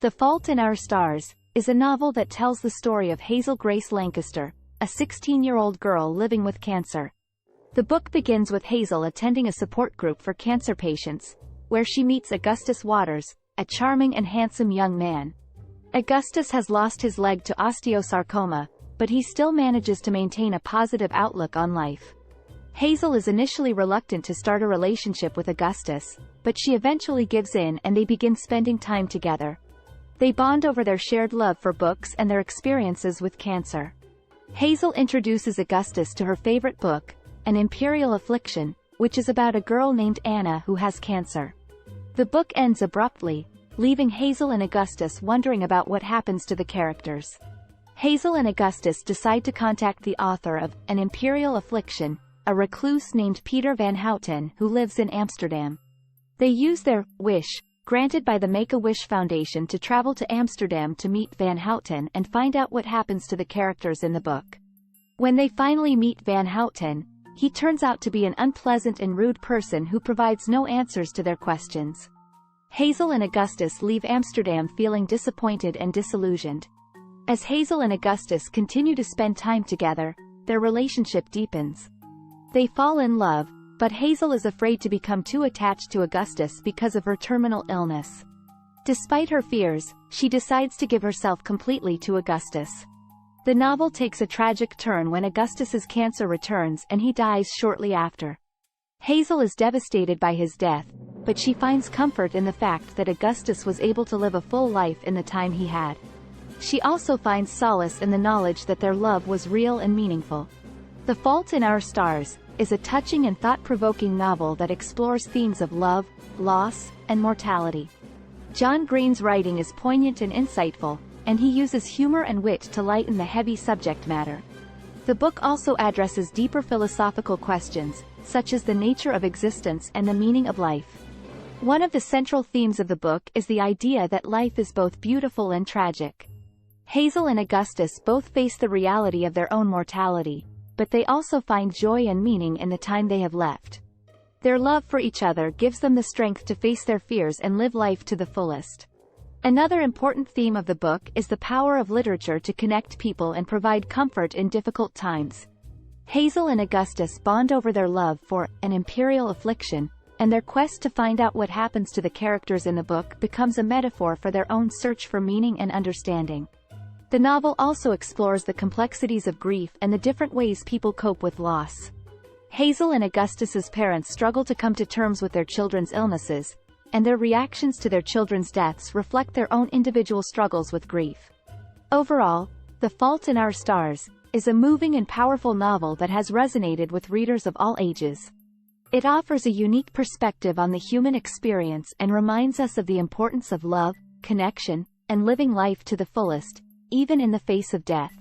The Fault in Our Stars is a novel that tells the story of Hazel Grace Lancaster, a 16-year-old girl living with cancer. The book begins with Hazel attending a support group for cancer patients, where she meets Augustus Waters, a charming and handsome young man. Augustus has lost his leg to osteosarcoma, but he still manages to maintain a positive outlook on life. Hazel is initially reluctant to start a relationship with Augustus, but she eventually gives in and they begin spending time together. They bond over their shared love for books and their experiences with cancer. Hazel introduces Augustus to her favorite book, An Imperial Affliction, which is about a girl named Anna who has cancer. The book ends abruptly, leaving Hazel and Augustus wondering about what happens to the characters. Hazel and Augustus decide to contact the author of An Imperial Affliction, a recluse named Peter Van Houten who lives in Amsterdam. They use their wish, granted by the Make-A-Wish Foundation, to travel to Amsterdam to meet Van Houten and find out what happens to the characters in the book. When they finally meet Van Houten, he turns out to be an unpleasant and rude person who provides no answers to their questions. Hazel and Augustus leave Amsterdam feeling disappointed and disillusioned. As Hazel and Augustus continue to spend time together, their relationship deepens. They fall in love, but Hazel is afraid to become too attached to Augustus because of her terminal illness. Despite her fears, she decides to give herself completely to Augustus. The novel takes a tragic turn when Augustus's cancer returns and he dies shortly after. Hazel is devastated by his death, but she finds comfort in the fact that Augustus was able to live a full life in the time he had. She also finds solace in the knowledge that their love was real and meaningful. The Fault in Our Stars is a touching and thought-provoking novel that explores themes of love, loss, and mortality. John Green's writing is poignant and insightful, and he uses humor and wit to lighten the heavy subject matter. The book also addresses deeper philosophical questions, such as the nature of existence and the meaning of life. One of the central themes of the book is the idea that life is both beautiful and tragic. Hazel and Augustus both face the reality of their own mortality, but they also find joy and meaning in the time they have left. Their love for each other gives them the strength to face their fears and live life to the fullest. Another important theme of the book is the power of literature to connect people and provide comfort in difficult times. Hazel and Augustus bond over their love for An Imperial Affliction, and their quest to find out what happens to the characters in the book becomes a metaphor for their own search for meaning and understanding. The novel also explores the complexities of grief and the different ways people cope with loss. Hazel and Augustus's parents struggle to come to terms with their children's illnesses, and their reactions to their children's deaths reflect their own individual struggles with grief. Overall, The Fault in Our Stars is a moving and powerful novel that has resonated with readers of all ages. It offers a unique perspective on the human experience and reminds us of the importance of love, connection, and living life to the fullest, even in the face of death.